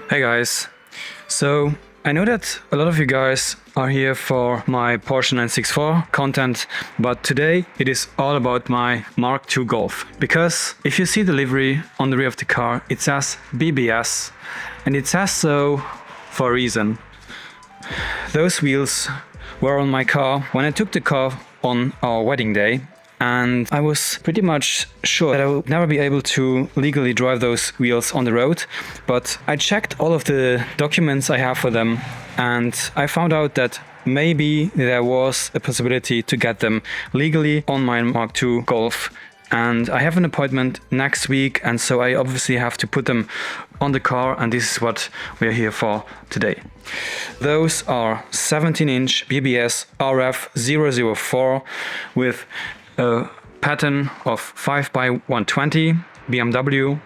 Hey guys, so I know that a lot of you guys are here for my Porsche 964 content, but today it is all about my Mk2 Golf. Because if you see the livery on the rear of the car, it says BBS, and it says so for a reason. Those wheels were on my car when I took the car on our wedding day, and I was pretty much sure that I would never be able to legally drive those wheels on the road. But I checked all of the documents I have for them, and I found out that maybe there was a possibility to get them legally on my Mk2 Golf. And I have an appointment next week, and so I obviously have to put them on the car, and this is what we are here for today. Those are 17-inch BBS RF 004 with a pattern of 5x120 BMW,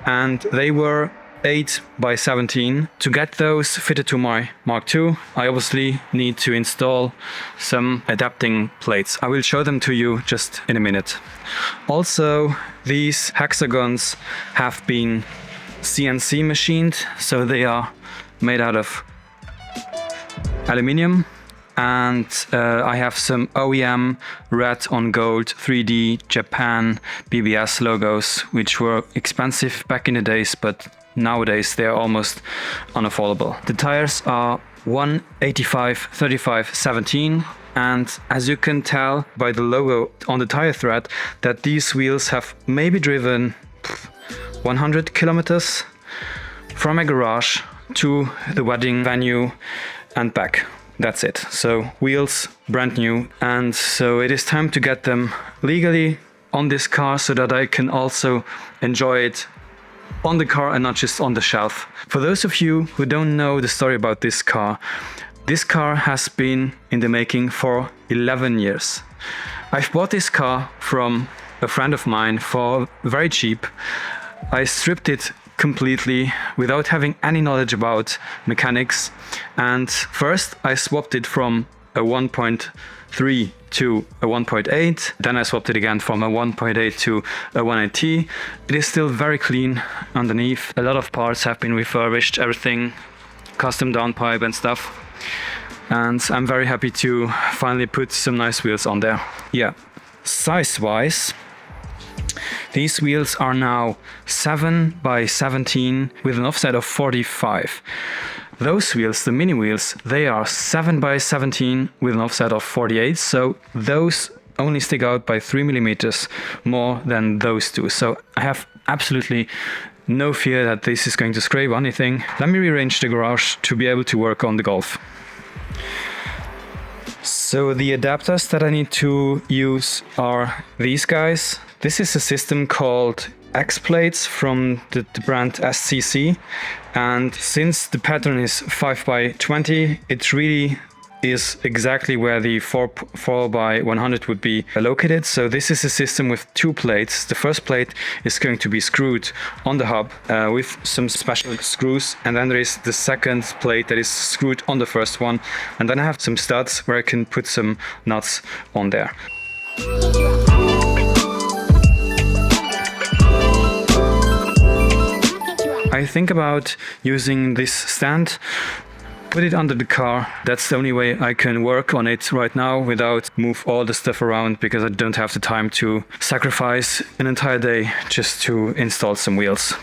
and they were 8x17. To get those fitted to my Mk2, I obviously need to install some adapting plates. I will show them to you just in a minute. Also, these hexagons have been CNC machined, so they are made out of aluminium. And I have some OEM red on gold 3D Japan BBS logos, which were expensive back in the days, but nowadays they're almost unaffordable. The tires are 185/35/17, and as you can tell by the logo on the tire thread, that these wheels have maybe driven 100 kilometers from a garage to the wedding venue and back. That's it. So wheels brand new, and so it is time to get them legally on this car so that I can also enjoy it on the car and not just on the shelf. For those of you who don't know the story about this car has been in the making for 11 years. I've bought this car from a friend of mine for very cheap. I stripped it completely without having any knowledge about mechanics, and first I swapped it from a 1.3 to a 1.8, then I swapped it again from a 1.8 to a 1.8T. It is still very clean underneath. A lot of parts have been refurbished, everything, custom downpipe and stuff, and I'm very happy to finally put some nice wheels on there. Yeah, size-wise, these wheels are now 7x17 with an offset of 45. Those wheels, the mini wheels, they are 7x17 with an offset of 48. So those only stick out by 3 millimeters more than those two. So I have absolutely no fear that this is going to scrape or anything. Let me rearrange the garage to be able to work on the Golf. So the adapters that I need to use are these guys. This is a system called X-Plates from the brand SCC, and since the pattern is 5x20, it really is exactly where the 4x100 would be located. So this is a system with two plates. The first plate is going to be screwed on the hub with some special screws, and then there is the second plate that is screwed on the first one, and then I have some studs where I can put some nuts on there. I think about using this stand, put it under the car. That's the only way I can work on it right now without move all the stuff around, because I don't have the time to sacrifice an entire day just to install some wheels.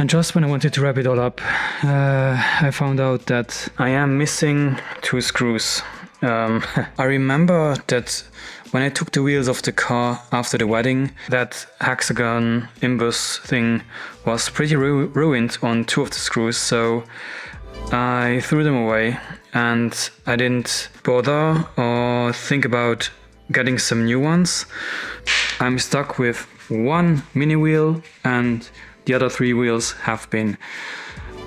And just when I wanted to wrap it all up, I found out that I am missing 2 screws. I remember that when I took the wheels off the car after the wedding, that hexagon imbus thing was pretty ruined on 2 of the screws, so I threw them away and I didn't bother or think about getting some new ones. I'm stuck with 1 mini wheel and the other 3 wheels have been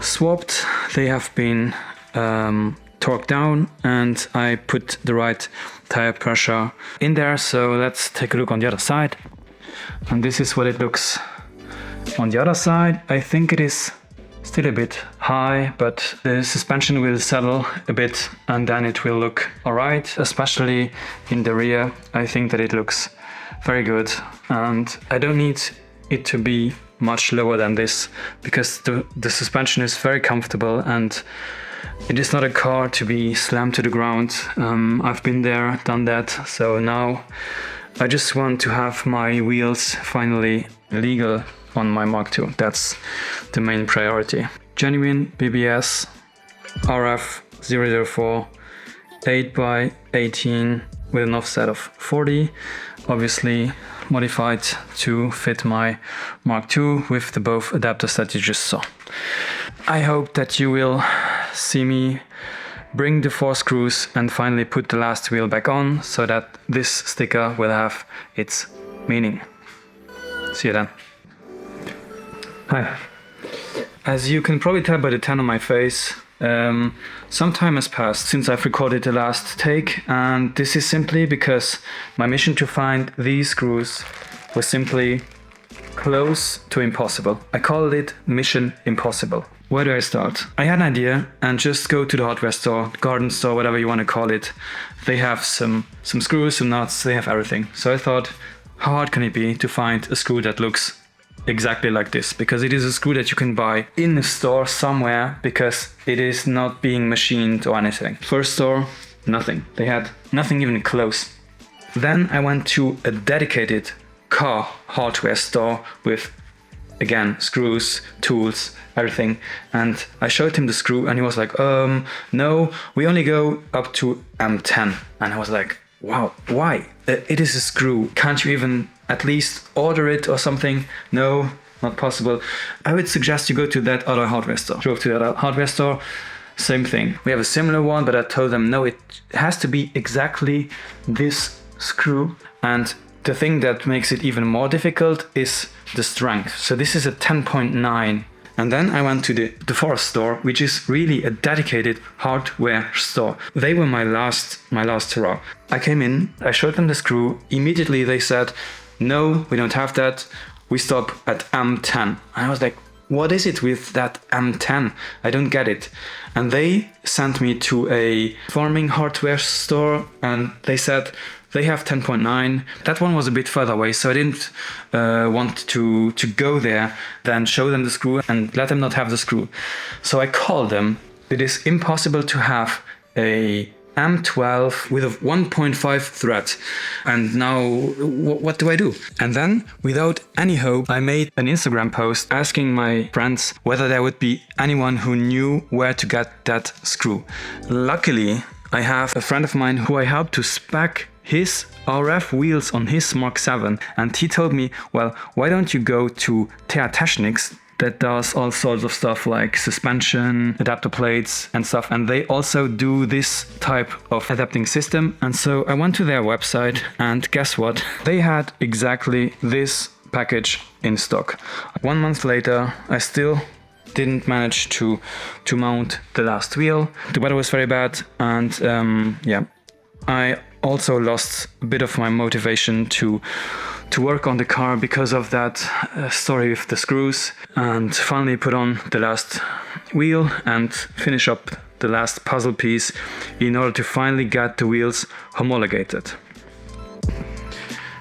swapped. They have been torqued down and I put the right tire pressure in there. So let's take a look on the other side. And this is what it looks on the other side. I think it is still a bit high, but the suspension will settle a bit and then it will look alright, especially in the rear. I think that it looks very good and I don't need it to be much lower than this because the suspension is very comfortable and it is not a car to be slammed to the ground. I've been there, done that, so now I just want to have my wheels finally legal on my Mark II. That's the main priority. Genuine BBS RF 004 8x18 with an offset of 40, obviously modified to fit my Mark II with the both adapters that you just saw. I hope that you will see me bring the 4 screws and finally put the last wheel back on so that this sticker will have its meaning. See you then. Hi. As you can probably tell by the tan on my face, some time has passed since I've recorded the last take, and this is simply because my mission to find these screws was simply close to impossible. I called it Mission Impossible. Where do I start? I had an idea and just go to the hardware store, garden store, whatever you want to call it. They have some screws, some nuts, they have everything. So I thought, how hard can it be to find a screw that looks exactly like this? Because it is a screw that you can buy in a store somewhere because it is not being machined or anything. First store, nothing. They had nothing even close. Then I went to a dedicated car hardware store with, again, screws, tools, everything. And I showed him the screw and he was like, no, we only go up to M10. And I was like, wow, why? It is a screw. Can't you even at least order it or something? No, not possible. I would suggest you go to that other hardware store. Drove to that other hardware store, same thing. We have a similar one, but I told them, no, it has to be exactly this screw. And the thing that makes it even more difficult is the strength. So this is a 10.9. And then I went to the Forest store, which is really a dedicated hardware store. They were my last hurrah. I came in, I showed them the screw. Immediately they said, no, we don't have that. We stop at M10. And I was like, what is it with that M10? I don't get it. And they sent me to a farming hardware store and they said, they have 10.9. That one was a bit further away, so I didn't want to go there, then show them the screw and let them not have the screw. So I called them. It is impossible to have a M12 with a 1.5 thread. And now what do I do? And then, without any hope, I made an Instagram post asking my friends whether there would be anyone who knew where to get that screw. Luckily, I have a friend of mine who I helped to spec his RF wheels on his Mark 7, and he told me, well, why don't you go to TR Technics that does all sorts of stuff like suspension, adapter plates and stuff, and they also do this type of adapting system. And so I went to their website and guess what? They had exactly this package in stock. 1 month later, I still didn't manage to mount the last wheel. The weather was very bad and I also lost a bit of my motivation to work on the car because of that story with the screws, and finally put on the last wheel and finish up the last puzzle piece in order to finally get the wheels homologated.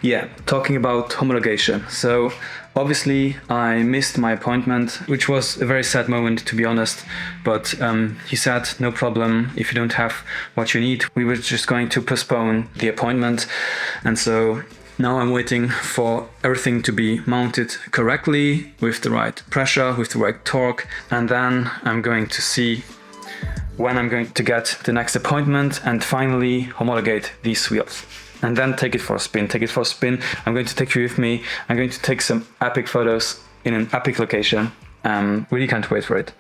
Yeah, talking about homologation. So obviously I missed my appointment, which was a very sad moment to be honest, but he said no problem, if you don't have what you need. We were just going to postpone the appointment, and so Now I'm waiting for everything to be mounted correctly, with the right pressure, with the right torque, and then I'm going to see when I'm going to get the next appointment and finally homologate these wheels. And then take it for a spin, I'm going to take you with me. I'm going to take some epic photos in an epic location. Really can't wait for it.